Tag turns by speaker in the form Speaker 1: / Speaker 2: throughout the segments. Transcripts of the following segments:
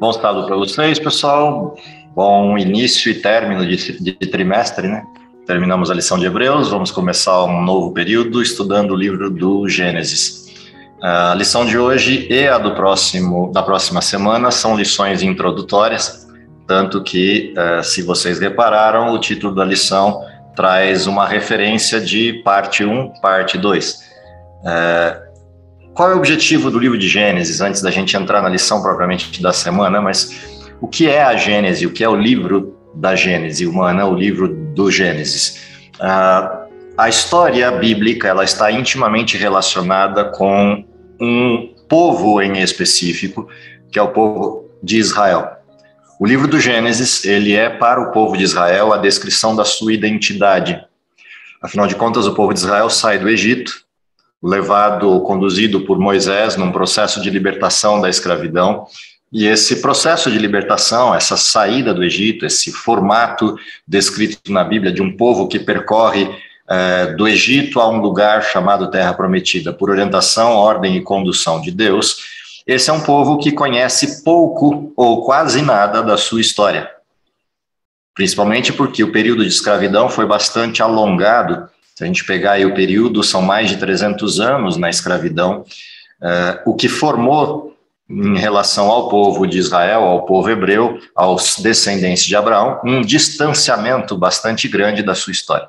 Speaker 1: Bom sábado para vocês, pessoal. Bom início e término de trimestre, né? Terminamos a lição de Hebreus, vamos começar um novo período estudando o livro do Gênesis. A lição de hoje e a da próxima semana são lições introdutórias, tanto que, se vocês repararam, o título da lição traz uma referência de parte 1, parte 2. Qual é o objetivo do livro de Gênesis, antes da gente entrar na lição propriamente da semana, mas o que é a Gênese, o que é o livro da Gênese humana, o livro do Gênesis? A história bíblica ela está intimamente relacionada com um povo em específico, que é o povo de Israel. O livro do Gênesis, ele é para o povo de Israel a descrição da sua identidade. Afinal de contas, o povo de Israel sai do Egito, conduzido por Moisés num processo de libertação da escravidão, e esse processo de libertação, essa saída do Egito, esse formato descrito na Bíblia de um povo que percorre do Egito a um lugar chamado Terra Prometida, por orientação, ordem e condução de Deus, esse é um povo que conhece pouco ou quase nada da sua história, principalmente porque o período de escravidão foi bastante alongado. Se a gente pegar aí o período, são mais de 300 anos na escravidão, o que formou, em relação ao povo de Israel, ao povo hebreu, aos descendentes de Abraão, um distanciamento bastante grande da sua história.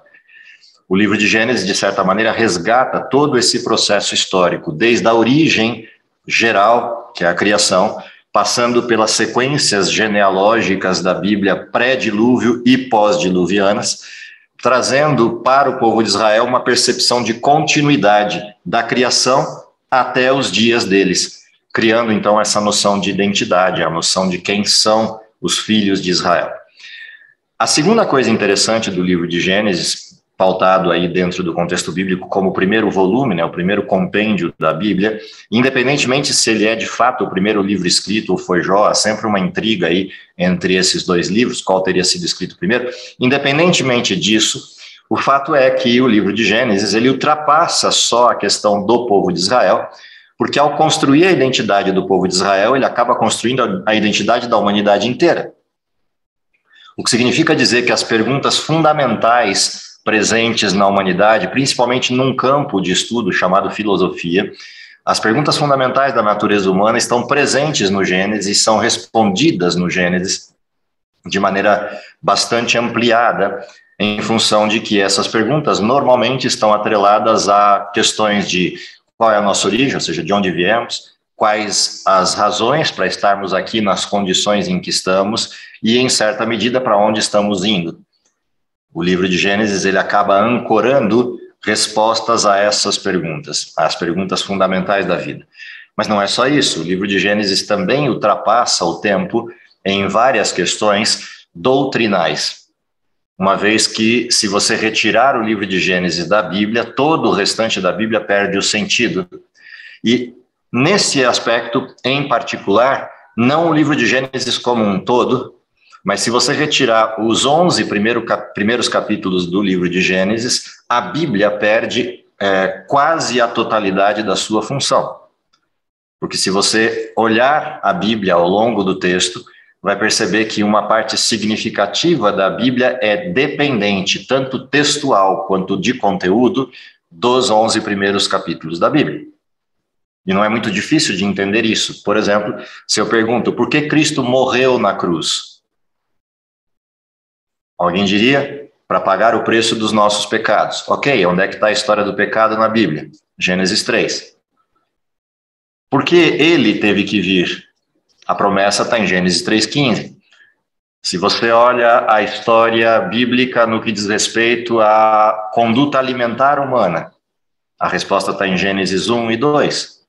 Speaker 1: O livro de Gênesis, de certa maneira, resgata todo esse processo histórico, desde a origem geral, que é a criação, passando pelas sequências genealógicas da Bíblia pré-dilúvio e pós-diluvianas, trazendo para o povo de Israel uma percepção de continuidade da criação até os dias deles, criando então essa noção de identidade, a noção de quem são os filhos de Israel. A segunda coisa interessante do livro de Gênesis, pautado aí dentro do contexto bíblico como o primeiro volume, né, o primeiro compêndio da Bíblia, independentemente se ele é de fato o primeiro livro escrito ou foi Jó, há sempre uma intriga aí entre esses dois livros, qual teria sido escrito primeiro. Independentemente disso, o fato é que o livro de Gênesis, ele ultrapassa só a questão do povo de Israel, porque ao construir a identidade do povo de Israel, ele acaba construindo a identidade da humanidade inteira. O que significa dizer que as perguntas fundamentais presentes na humanidade, principalmente num campo de estudo chamado filosofia, as perguntas fundamentais da natureza humana estão presentes no Gênesis e são respondidas no Gênesis de maneira bastante ampliada, em função de que essas perguntas normalmente estão atreladas a questões de qual é a nossa origem, ou seja, de onde viemos, quais as razões para estarmos aqui nas condições em que estamos e, em certa medida, para onde estamos indo. O livro de Gênesis ele acaba ancorando respostas a essas perguntas, as perguntas fundamentais da vida. Mas não é só isso, o livro de Gênesis também ultrapassa o tempo em várias questões doutrinais, uma vez que, se você retirar o livro de Gênesis da Bíblia, todo o restante da Bíblia perde o sentido. E, nesse aspecto em particular, não o livro de Gênesis como um todo, mas se você retirar os 11 primeiros capítulos do livro de Gênesis, a Bíblia perde quase a totalidade da sua função. Porque se você olhar a Bíblia ao longo do texto, vai perceber que uma parte significativa da Bíblia é dependente, tanto textual quanto de conteúdo, dos 11 primeiros capítulos da Bíblia. E não é muito difícil de entender isso. Por exemplo, se eu pergunto, por que Cristo morreu na cruz? Alguém diria, para pagar o preço dos nossos pecados. Ok, onde é que está a história do pecado na Bíblia? Gênesis 3. Por que ele teve que vir? A promessa está em Gênesis 3,15. Se você olha a história bíblica no que diz respeito à conduta alimentar humana, a resposta está em Gênesis 1 e 2.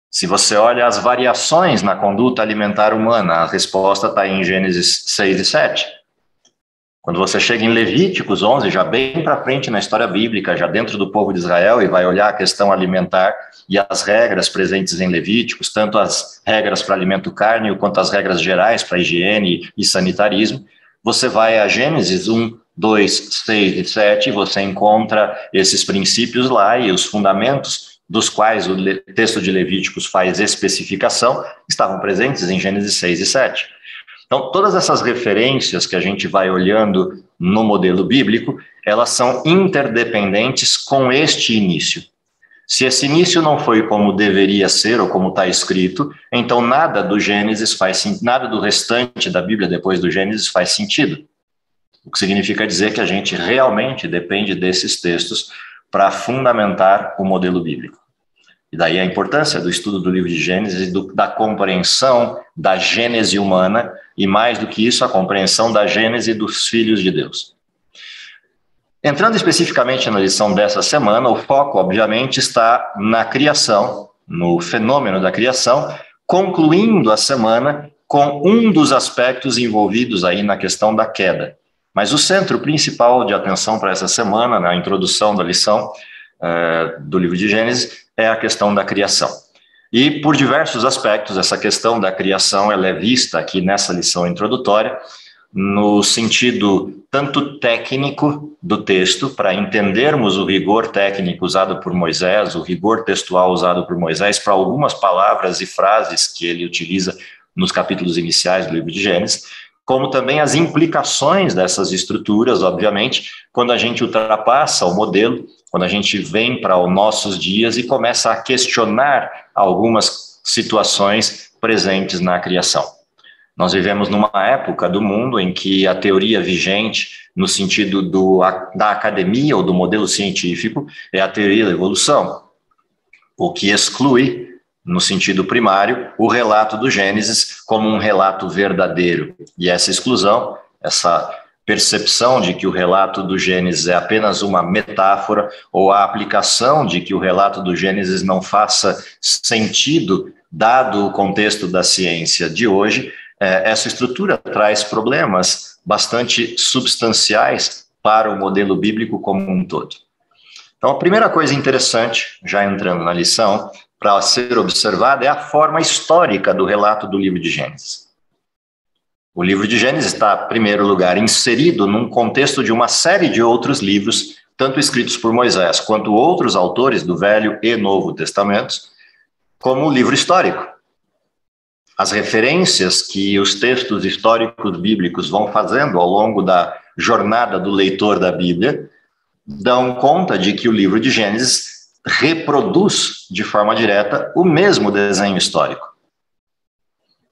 Speaker 1: Se você olha as variações na conduta alimentar humana, a resposta está em Gênesis 6 e 7. Quando você chega em Levíticos 11, já bem para frente na história bíblica, já dentro do povo de Israel, e vai olhar a questão alimentar e as regras presentes em Levíticos, tanto as regras para alimento cárneo, quanto as regras gerais para higiene e sanitarismo, você vai a Gênesis 1, 2, 6 e 7, e você encontra esses princípios lá e os fundamentos dos quais o texto de Levíticos faz especificação, estavam presentes em Gênesis 6 e 7. Então, todas essas referências que a gente vai olhando no modelo bíblico, elas são interdependentes com este início. Se esse início não foi como deveria ser ou como está escrito, então nada do Gênesis nada do restante da Bíblia depois do Gênesis faz sentido. O que significa dizer que a gente realmente depende desses textos para fundamentar o modelo bíblico. E daí a importância do estudo do livro de Gênesis e da compreensão da gênese humana e, mais do que isso, a compreensão da gênese dos filhos de Deus. Entrando especificamente na lição dessa semana, o foco, obviamente, está na criação, no fenômeno da criação, concluindo a semana com um dos aspectos envolvidos aí na questão da queda. Mas o centro principal de atenção para essa semana, na introdução da lição do livro de Gênesis, é a questão da criação. E por diversos aspectos, essa questão da criação ela é vista aqui nessa lição introdutória, no sentido tanto técnico do texto, para entendermos o rigor técnico usado por Moisés, o rigor textual usado por Moisés para algumas palavras e frases que ele utiliza nos capítulos iniciais do livro de Gênesis, como também as implicações dessas estruturas, obviamente, quando a gente ultrapassa o modelo, quando a gente vem para os nossos dias e começa a questionar algumas situações presentes na criação. Nós vivemos numa época do mundo em que a teoria vigente, no sentido da academia ou do modelo científico, é a teoria da evolução, o que exclui, no sentido primário, o relato do Gênesis como um relato verdadeiro. E essa exclusão, essa percepção de que o relato do Gênesis é apenas uma metáfora, ou a aplicação de que o relato do Gênesis não faça sentido, dado o contexto da ciência de hoje, essa estrutura traz problemas bastante substanciais para o modelo bíblico como um todo. Então, a primeira coisa interessante, já entrando na lição, para ser observada é a forma histórica do relato do livro de Gênesis. O livro de Gênesis está, em primeiro lugar, inserido num contexto de uma série de outros livros, tanto escritos por Moisés quanto outros autores do Velho e Novo Testamentos, como livro histórico. As referências que os textos históricos bíblicos vão fazendo ao longo da jornada do leitor da Bíblia dão conta de que o livro de Gênesis reproduz de forma direta o mesmo desenho histórico.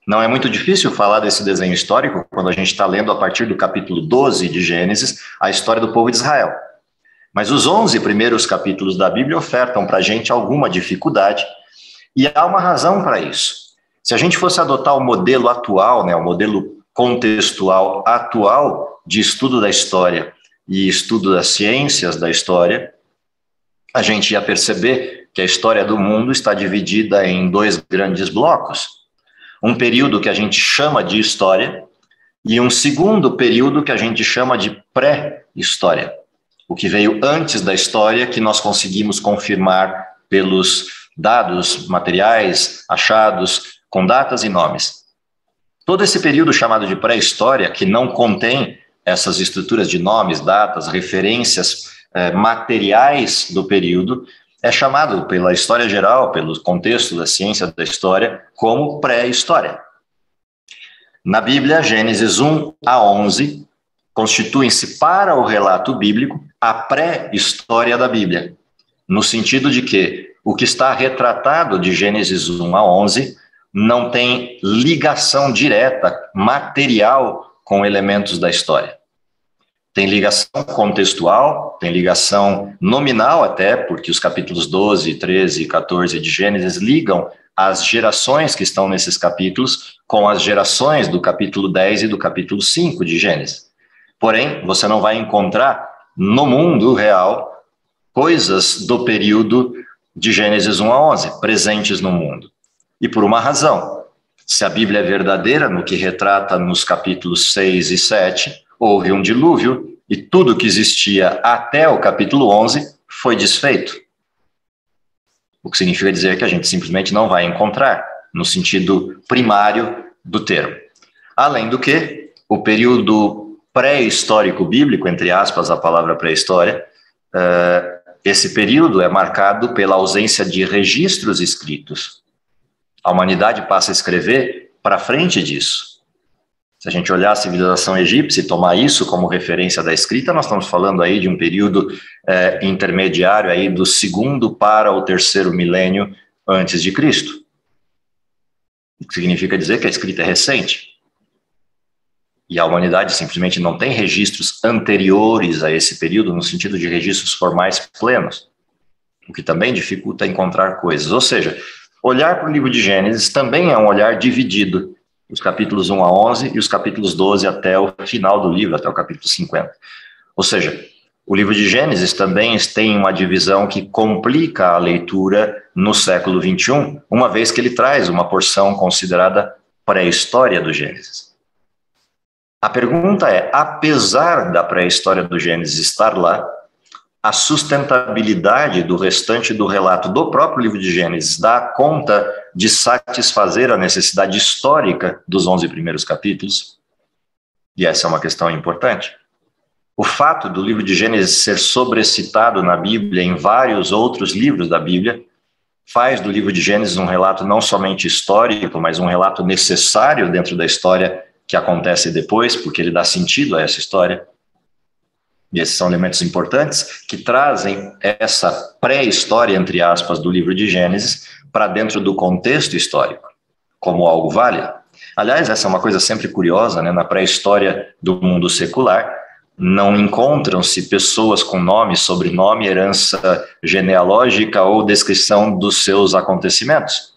Speaker 1: Não é muito difícil falar desse desenho histórico quando a gente está lendo a partir do capítulo 12 de Gênesis a história do povo de Israel. Mas os 11 primeiros capítulos da Bíblia ofertam para a gente alguma dificuldade e há uma razão para isso. Se a gente fosse adotar o modelo atual, o modelo contextual atual de estudo da história e estudo das ciências da história, a gente ia perceber que a história do mundo está dividida em dois grandes blocos. Um período que a gente chama de história e um segundo período que a gente chama de pré-história. O que veio antes da história que nós conseguimos confirmar pelos dados materiais, achados, com datas e nomes. Todo esse período chamado de pré-história, que não contém essas estruturas de nomes, datas, referências materiais do período, é chamado pela história geral, pelo contexto da ciência da história, como pré-história. Na Bíblia, Gênesis 1 a 11 constituem-se para o relato bíblico a pré-história da Bíblia, no sentido de que o que está retratado de Gênesis 1 a 11 não tem ligação direta, material, com elementos da história. Tem ligação contextual, tem ligação nominal até, porque os capítulos 12, 13 e 14 de Gênesis ligam as gerações que estão nesses capítulos com as gerações do capítulo 10 e do capítulo 5 de Gênesis. Porém, você não vai encontrar no mundo real coisas do período de Gênesis 1 a 11 presentes no mundo. E por uma razão, se a Bíblia é verdadeira no que retrata nos capítulos 6 e 7, houve um dilúvio e tudo que existia até o capítulo 11 foi desfeito. O que significa dizer que a gente simplesmente não vai encontrar no sentido primário do termo. Além do que, o período pré-histórico bíblico, entre aspas, a palavra pré-história, esse período é marcado pela ausência de registros escritos. A humanidade passa a escrever para frente disso. Se a gente olhar a civilização egípcia e tomar isso como referência da escrita, nós estamos falando aí de um período intermediário aí do 2º para o 3º milênio antes de Cristo. O que significa dizer que a escrita é recente. E a humanidade simplesmente não tem registros anteriores a esse período, no sentido de registros formais plenos, o que também dificulta encontrar coisas. Ou seja, olhar para o livro de Gênesis também é um olhar dividido, os capítulos 1 a 11 e os capítulos 12 até o final do livro, até o capítulo 50. Ou seja, o livro de Gênesis também tem uma divisão que complica a leitura no século XXI, uma vez que ele traz uma porção considerada pré-história do Gênesis. A pergunta é, apesar da pré-história do Gênesis estar lá, a sustentabilidade do restante do relato do próprio livro de Gênesis dá conta de satisfazer a necessidade histórica dos 11 primeiros capítulos? E essa é uma questão importante. O fato do livro de Gênesis ser sobrecitado na Bíblia, em vários outros livros da Bíblia, faz do livro de Gênesis um relato não somente histórico, mas um relato necessário dentro da história que acontece depois, porque ele dá sentido a essa história. E esses são elementos importantes que trazem essa pré-história, entre aspas, do livro de Gênesis para dentro do contexto histórico, como algo válido. Aliás, essa é uma coisa sempre curiosa, né? Na pré-história do mundo secular, não encontram-se pessoas com nome, sobrenome, herança genealógica ou descrição dos seus acontecimentos.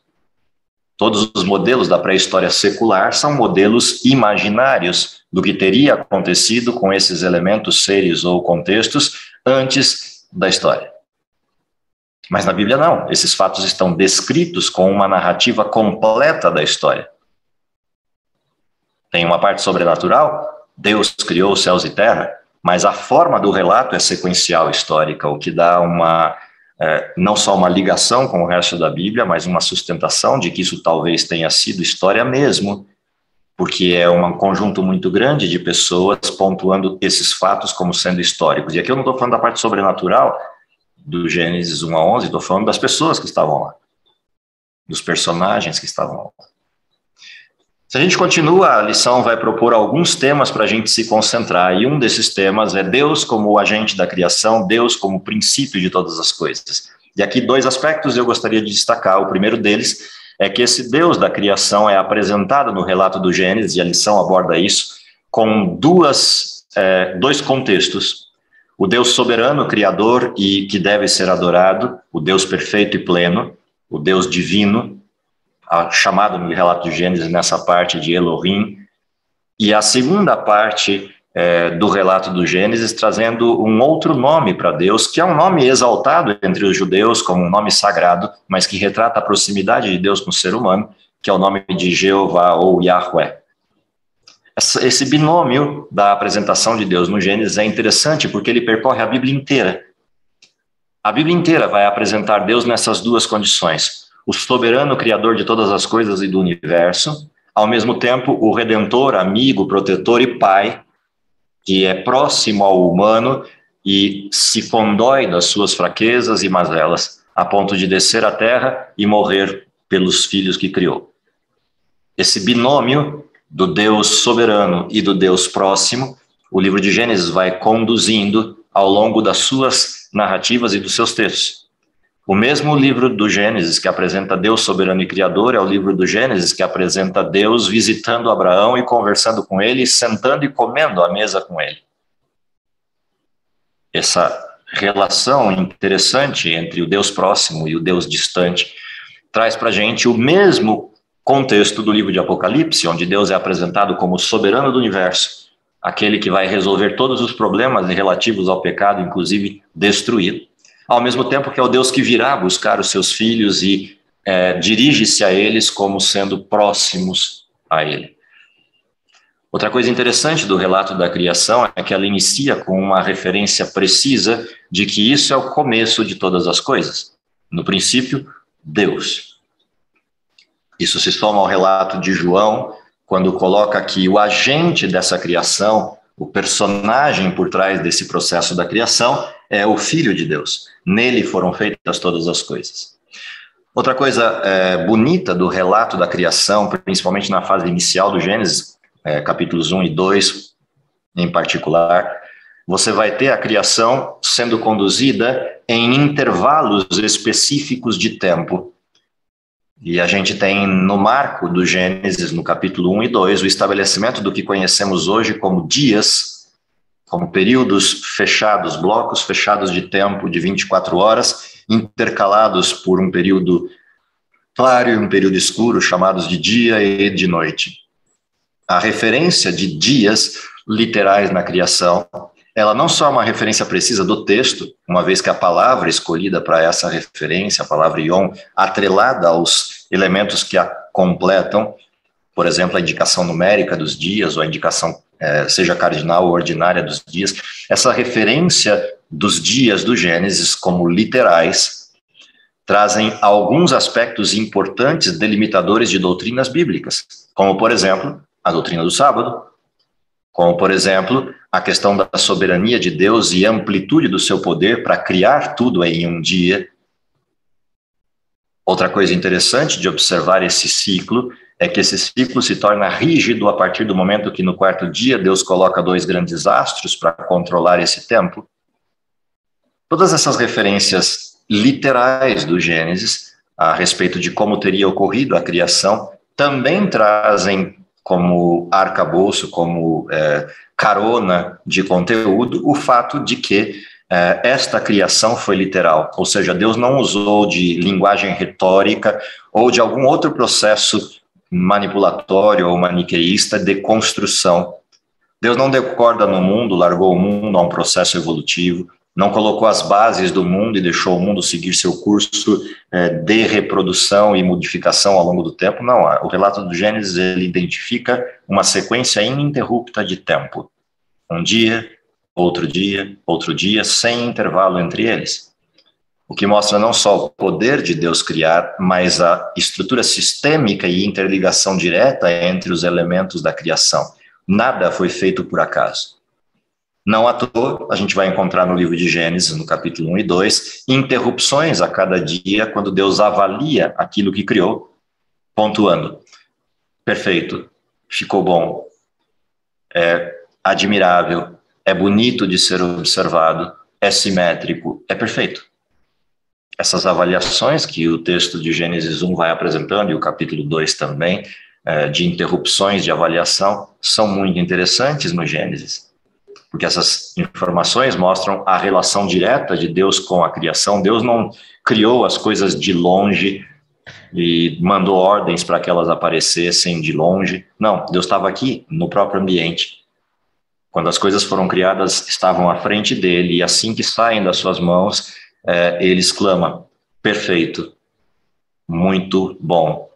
Speaker 1: Todos os modelos da pré-história secular são modelos imaginários do que teria acontecido com esses elementos, seres ou contextos antes da história. Mas na Bíblia não, esses fatos estão descritos com uma narrativa completa da história. Tem uma parte sobrenatural, Deus criou os céus e terra, mas a forma do relato é sequencial histórica, o que dá não só uma ligação com o resto da Bíblia, mas uma sustentação de que isso talvez tenha sido história mesmo, porque é um conjunto muito grande de pessoas pontuando esses fatos como sendo históricos. E aqui eu não estou falando da parte sobrenatural do Gênesis 1 a 11, estou falando das pessoas que estavam lá, dos personagens que estavam lá. Se a gente continua, a lição vai propor alguns temas para a gente se concentrar, e um desses temas é Deus como o agente da criação, Deus como o princípio de todas as coisas. E aqui 2 aspectos eu gostaria de destacar. O primeiro deles é que esse Deus da criação é apresentado no relato do Gênesis, e a lição aborda isso, com dois contextos. O Deus soberano, criador e que deve ser adorado, o Deus perfeito e pleno, o Deus divino, chamado no relato de Gênesis nessa parte de Elohim, e a segunda parte do relato do Gênesis trazendo um outro nome para Deus, que é um nome exaltado entre os judeus como um nome sagrado, mas que retrata a proximidade de Deus com o ser humano, que é o nome de Jeová ou Yahweh. Esse binômio da apresentação de Deus no Gênesis é interessante porque ele percorre a Bíblia inteira. A Bíblia inteira vai apresentar Deus nessas duas condições: o soberano criador de todas as coisas e do universo, ao mesmo tempo o redentor, amigo, protetor e pai, que é próximo ao humano e se condói das suas fraquezas e mazelas, a ponto de descer à terra e morrer pelos filhos que criou. Esse binômio do Deus soberano e do Deus próximo, o livro de Gênesis vai conduzindo ao longo das suas narrativas e dos seus textos. O mesmo livro do Gênesis que apresenta Deus soberano e criador é o livro do Gênesis que apresenta Deus visitando Abraão e conversando com ele, sentando e comendo à mesa com ele. Essa relação interessante entre o Deus próximo e o Deus distante traz para a gente o mesmo contexto do livro de Apocalipse, onde Deus é apresentado como o soberano do universo, aquele que vai resolver todos os problemas relativos ao pecado, inclusive destruí-lo, ao mesmo tempo que é o Deus que virá buscar os seus filhos e dirige-se a eles como sendo próximos a ele. Outra coisa interessante do relato da criação é que ela inicia com uma referência precisa de que isso é o começo de todas as coisas. No princípio, Deus. Isso se soma ao relato de João, quando coloca que o agente dessa criação, O personagem por trás desse processo da criação é o Filho de Deus. Nele foram feitas todas as coisas. Outra coisa bonita do relato da criação, principalmente na fase inicial do Gênesis, capítulos 1 e 2 em particular, você vai ter a criação sendo conduzida em intervalos específicos de tempo. E a gente tem no marco do Gênesis, no capítulo 1 e 2, o estabelecimento do que conhecemos hoje como dias, como períodos fechados, blocos fechados de tempo de 24 horas, intercalados por um período claro e um período escuro, chamados de dia e de noite. A referência de dias literais na criação, ela não só é uma referência precisa do texto, uma vez que a palavra escolhida para essa referência, a palavra Yom, atrelada aos elementos que a completam, por exemplo, a indicação numérica dos dias, ou a indicação, seja cardinal ou ordinária dos dias, essa referência dos dias do Gênesis como literais, trazem alguns aspectos importantes delimitadores de doutrinas bíblicas, como, por exemplo, a doutrina do sábado, como, por exemplo, a questão da soberania de Deus e amplitude do seu poder para criar tudo em um dia. Outra coisa interessante de observar esse ciclo é que esse ciclo se torna rígido a partir do momento que no quarto dia Deus coloca 2 grandes astros para controlar esse tempo. Todas essas referências literais do Gênesis a respeito de como teria ocorrido a criação também trazem como arcabouço, como carona de conteúdo, o fato de que esta criação foi literal, ou seja, Deus não usou de linguagem retórica ou de algum outro processo manipulatório ou maniqueísta de construção. Deus não deu corda no mundo, largou o mundo a um processo evolutivo, não colocou as bases do mundo e deixou o mundo seguir seu curso de reprodução e modificação ao longo do tempo. Não, o relato do Gênesis, ele identifica uma sequência ininterrupta de tempo. Um dia, outro dia, sem intervalo entre eles. O que mostra não só o poder de Deus criar, mas a estrutura sistêmica e interligação direta entre os elementos da criação. Nada foi feito por acaso. Não à toa, a gente vai encontrar no livro de Gênesis, no capítulo 1 e 2, interrupções a cada dia, quando Deus avalia aquilo que criou, pontuando. Perfeito, ficou bom, é admirável, é bonito de ser observado, é simétrico, é perfeito. Essas avaliações que o texto de Gênesis 1 vai apresentando, e o capítulo 2 também, de interrupções de avaliação, são muito interessantes no Gênesis. Porque essas informações mostram a relação direta de Deus com a criação. Deus não criou as coisas de longe e mandou ordens para que elas aparecessem de longe. Não, Deus estava aqui, no próprio ambiente. Quando as coisas foram criadas, estavam à frente dele, e assim que saem das suas mãos, ele exclama: perfeito, muito bom,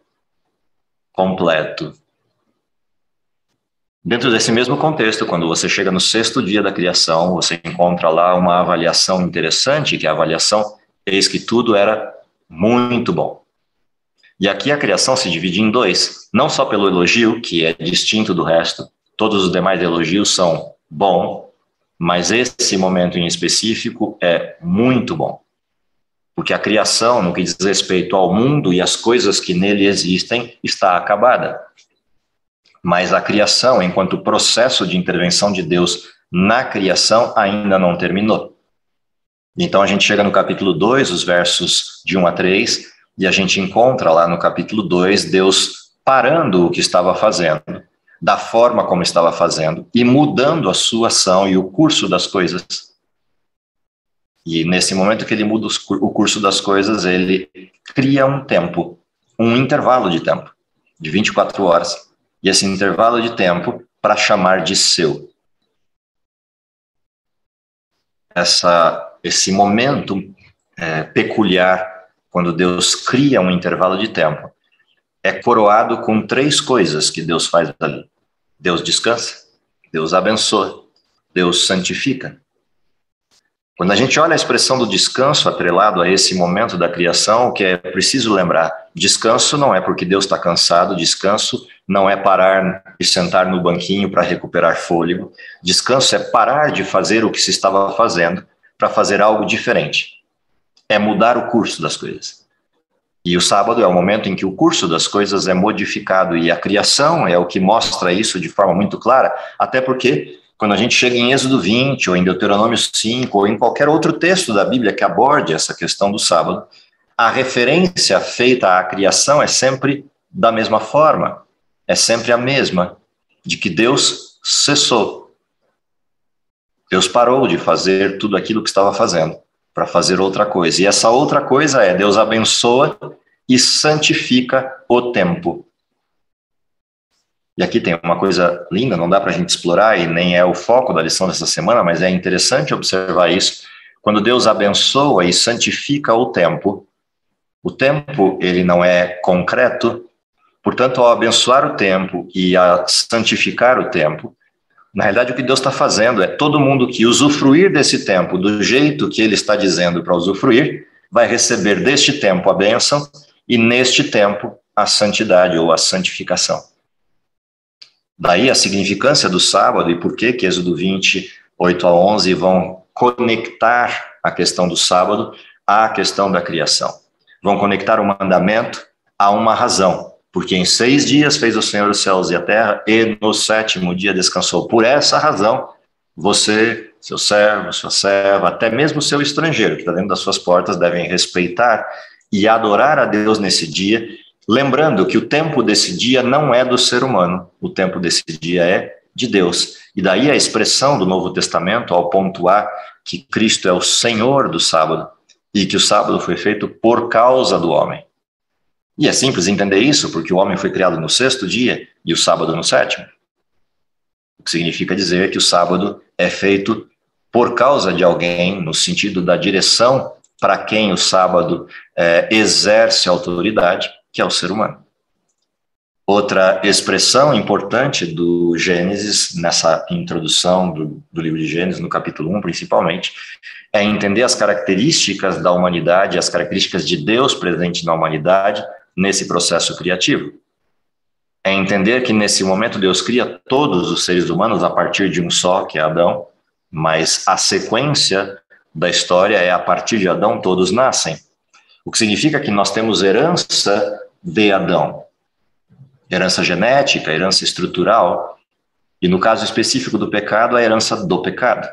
Speaker 1: completo. Dentro desse mesmo contexto, quando você chega no 6º dia da criação, você encontra lá uma avaliação interessante, que é a avaliação: eis que tudo era muito bom. E aqui a criação se divide em 2, não só pelo elogio, que é distinto do resto, todos os demais elogios são bom, mas esse momento em específico é muito bom. Porque a criação, no que diz respeito ao mundo e às coisas que nele existem, está acabada. Mas a criação, enquanto processo de intervenção de Deus na criação, ainda não terminou. Então a gente chega no capítulo 2, os versos de 1 a 3, e a gente encontra lá no capítulo 2, Deus parando o que estava fazendo, da forma como estava fazendo, e mudando a sua ação e o curso das coisas. E nesse momento que ele muda o curso das coisas, ele cria um tempo, um intervalo de tempo, de 24 horas. E esse intervalo de tempo para chamar de seu. Esse momento peculiar, quando Deus cria um intervalo de tempo, é coroado com 3 coisas que Deus faz ali. Deus descansa, Deus abençoa, Deus santifica. Quando a gente olha a expressão do descanso atrelado a esse momento da criação, o que é preciso lembrar, Descanso não é porque Deus está cansado, descanso não é parar e sentar no banquinho para recuperar fôlego. Descanso é parar de fazer o que se estava fazendo para fazer algo diferente. É mudar o curso das coisas. E o sábado é o momento em que o curso das coisas é modificado, e a criação é o que mostra isso de forma muito clara, até porque quando a gente chega em Êxodo 20, ou em Deuteronômio 5, ou em qualquer outro texto da Bíblia que aborde essa questão do sábado, a referência feita à criação é sempre da mesma forma, é sempre a mesma, de que Deus cessou. Deus parou de fazer tudo aquilo que estava fazendo para fazer outra coisa. E essa outra coisa é: Deus abençoa e santifica o tempo. E aqui tem uma coisa linda, não dá para a gente explorar, e nem é o foco da lição dessa semana, mas é interessante observar isso. Quando Deus abençoa e santifica o tempo ele não é concreto, portanto, ao abençoar o tempo e a santificar o tempo, na realidade, o que Deus está fazendo é: todo mundo que usufruir desse tempo do jeito que Ele está dizendo para usufruir, vai receber deste tempo a bênção e neste tempo a santidade ou a santificação. Daí a significância do sábado e por que Êxodo 20, 8 a 11 vão conectar a questão do sábado à questão da criação. Vão conectar o mandamento a uma razão. Porque em 6 dias fez o Senhor os céus e a terra, e no 7º dia descansou. Por essa razão, você, seu servo, sua serva, até mesmo seu estrangeiro, que está dentro das suas portas, devem respeitar e adorar a Deus nesse dia, lembrando que o tempo desse dia não é do ser humano, o tempo desse dia é de Deus. E daí a expressão do Novo Testamento, ao pontuar que Cristo é o Senhor do sábado, e que o sábado foi feito por causa do homem. E é simples entender isso, porque o homem foi criado no 6º dia e o sábado no 7º. O que significa dizer que o sábado é feito por causa de alguém, no sentido da direção para quem o sábado exerce autoridade, que é o ser humano. Outra expressão importante do Gênesis, nessa introdução do livro de Gênesis, no capítulo 1 principalmente, é entender as características da humanidade, as características de Deus presente na humanidade, nesse processo criativo. É entender que nesse momento Deus cria todos os seres humanos a partir de um só, que é Adão, mas a sequência da história é: a partir de Adão todos nascem. O que significa que nós temos herança de Adão. Herança genética, herança estrutural, e no caso específico do pecado, a herança do pecado.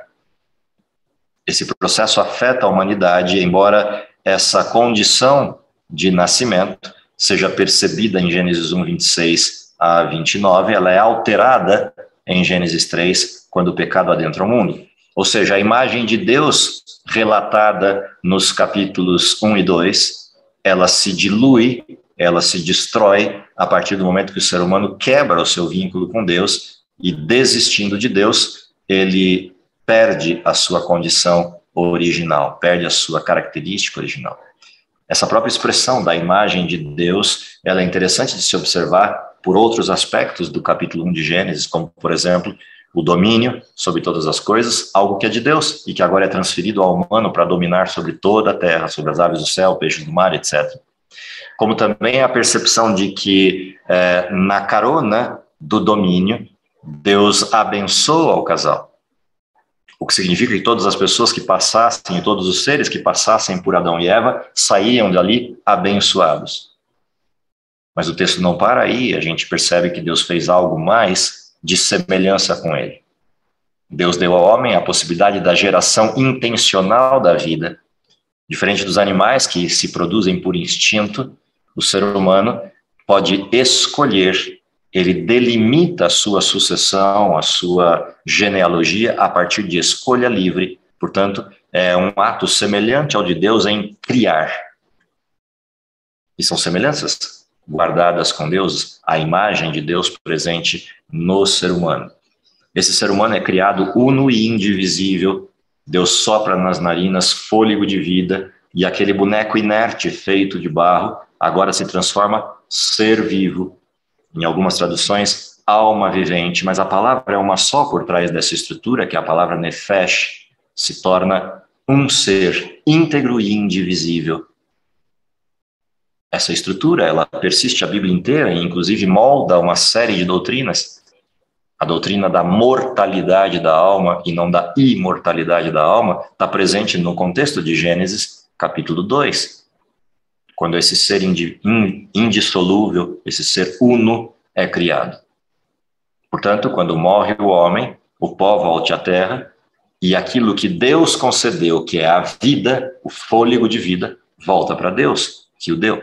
Speaker 1: Esse processo afeta a humanidade, embora essa condição de nascimento seja percebida em Gênesis 1, 26 a 29, ela é alterada em Gênesis 3, quando o pecado adentra o mundo. Ou seja, a imagem de Deus relatada nos capítulos 1 e 2, ela se dilui, ela se destrói a partir do momento que o ser humano quebra o seu vínculo com Deus e, desistindo de Deus, ele perde a sua condição original, perde a sua característica original. Essa própria expressão da imagem de Deus, ela é interessante de se observar por outros aspectos do capítulo 1 de Gênesis, como, por exemplo, o domínio sobre todas as coisas, algo que é de Deus e que agora é transferido ao humano para dominar sobre toda a terra, sobre as aves do céu, peixes do mar, etc. Como também a percepção de que na carona do domínio, Deus abençoa o casal. O que significa que todas as pessoas que passassem, todos os seres que passassem por Adão e Eva, saíam dali abençoados. Mas o texto não para aí, a gente percebe que Deus fez algo mais de semelhança com ele. Deus deu ao homem a possibilidade da geração intencional da vida. Diferente dos animais que se produzem por instinto, o ser humano pode escolher. Ele delimita a sua sucessão, a sua genealogia a partir de escolha livre. Portanto, é um ato semelhante ao de Deus em criar. E são semelhanças guardadas com Deus, a imagem de Deus presente no ser humano. Esse ser humano é criado uno e indivisível. Deus sopra nas narinas fôlego de vida, e aquele boneco inerte feito de barro agora se transforma ser vivo. Em algumas traduções, alma vivente, mas a palavra é uma só por trás dessa estrutura, que é a palavra nefesh, se torna um ser íntegro e indivisível. essa estrutura, ela persiste a Bíblia inteira e inclusive molda uma série de doutrinas. A doutrina da mortalidade da alma e não da imortalidade da alma está presente no contexto de Gênesis, capítulo 2, quando esse ser indissolúvel, esse ser uno é criado. Portanto, quando morre o homem, o pó volta à terra e aquilo que Deus concedeu, que é a vida, o fôlego de vida, volta para Deus, que o deu.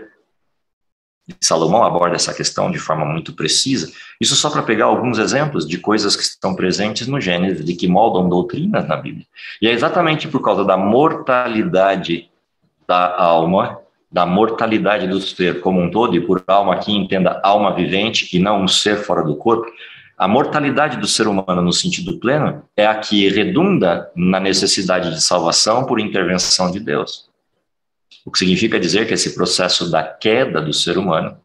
Speaker 1: Salomão aborda essa questão de forma muito precisa. Isso só para pegar alguns exemplos de coisas que estão presentes no Gênesis e que moldam doutrinas na Bíblia. E é exatamente por causa da mortalidade da alma, da mortalidade do ser como um todo, e por alma aqui entenda alma vivente e não um ser fora do corpo, a mortalidade do ser humano no sentido pleno é a que redunda na necessidade de salvação por intervenção de Deus. O que significa dizer que esse processo da queda do ser humano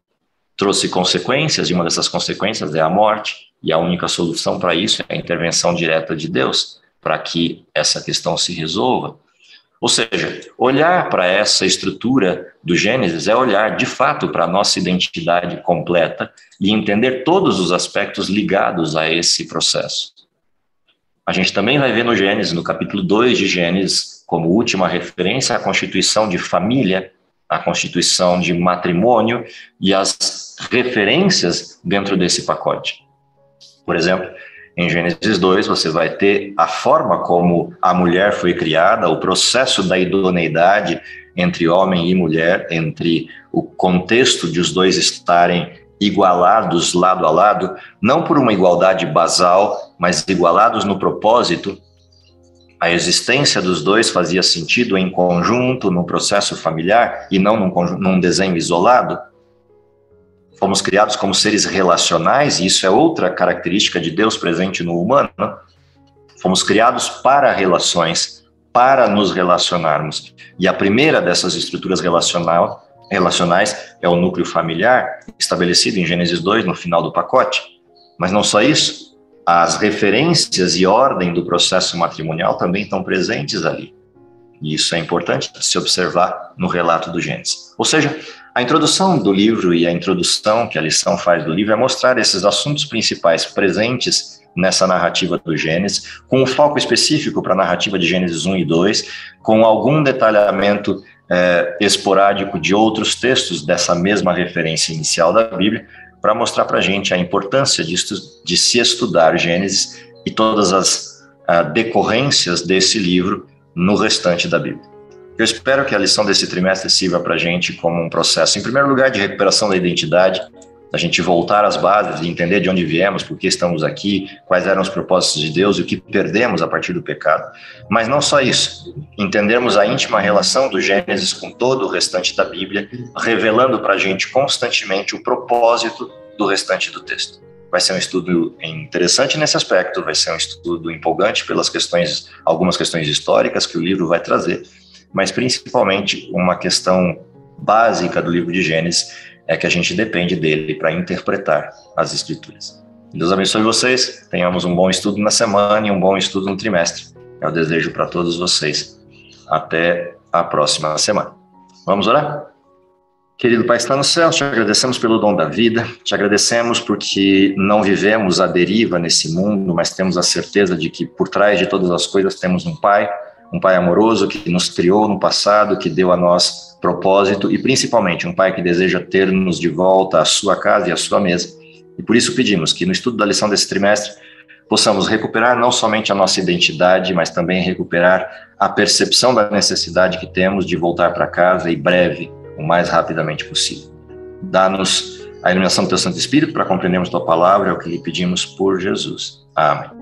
Speaker 1: trouxe consequências, e uma dessas consequências é a morte, e a única solução para isso é a intervenção direta de Deus, para que essa questão se resolva. Ou seja, olhar para essa estrutura do Gênesis é olhar, de fato, para a nossa identidade completa e entender todos os aspectos ligados a esse processo. A gente também vai ver no Gênesis, no capítulo 2 de Gênesis, como última referência, a constituição de família, a constituição de matrimônio e as referências dentro desse pacote. Por exemplo, em Gênesis 2, você vai ter a forma como a mulher foi criada, o processo da idoneidade entre homem e mulher, entre o contexto de os dois estarem igualados lado a lado, não por uma igualdade basal, mas igualados no propósito. A existência dos dois fazia sentido em conjunto, no processo familiar, e não num desenho isolado. Fomos criados como seres relacionais, e isso é outra característica de Deus presente no humano. Fomos criados para relações, para nos relacionarmos. E a primeira dessas estruturas relacionais é o núcleo familiar, estabelecido em Gênesis 2, no final do pacote. Mas não só isso. As referências e ordem do processo matrimonial também estão presentes ali. E isso é importante de se observar no relato do Gênesis. Ou seja, a introdução do livro e a introdução que a lição faz do livro é mostrar esses assuntos principais presentes nessa narrativa do Gênesis, com um foco específico para a narrativa de Gênesis 1 e 2, com algum detalhamento esporádico de outros textos dessa mesma referência inicial da Bíblia, para mostrar para a gente a importância de se estudar Gênesis e todas as decorrências desse livro no restante da Bíblia. Eu espero que a lição desse trimestre sirva para a gente como um processo, em primeiro lugar, de recuperação da identidade, da gente voltar às bases e entender de onde viemos, por que estamos aqui, quais eram os propósitos de Deus e o que perdemos a partir do pecado. Mas não só isso, entendermos a íntima relação do Gênesis com todo o restante da Bíblia, revelando para a gente constantemente o propósito do restante do texto. Vai ser um estudo interessante nesse aspecto, vai ser um estudo empolgante pelas questões, algumas questões históricas que o livro vai trazer, mas principalmente uma questão básica do livro de Gênesis é que a gente depende dele para interpretar as Escrituras. Deus abençoe vocês, tenhamos um bom estudo na semana e um bom estudo no trimestre. É o desejo para todos vocês. Até a próxima semana. Vamos orar? Querido Pai que está no céu, te agradecemos pelo dom da vida, te agradecemos porque não vivemos à deriva nesse mundo, mas temos a certeza de que por trás de todas as coisas temos um Pai amoroso que nos criou no passado, que deu a nós propósito e principalmente um Pai que deseja ter-nos de volta à sua casa e à sua mesa. E por isso pedimos que no estudo da lição desse trimestre possamos recuperar não somente a nossa identidade, mas também recuperar a percepção da necessidade que temos de voltar para casa e breve, o mais rapidamente possível. Dá-nos a iluminação do Teu Santo Espírito para compreendermos Tua palavra, é o que lhe pedimos por Jesus. Amém.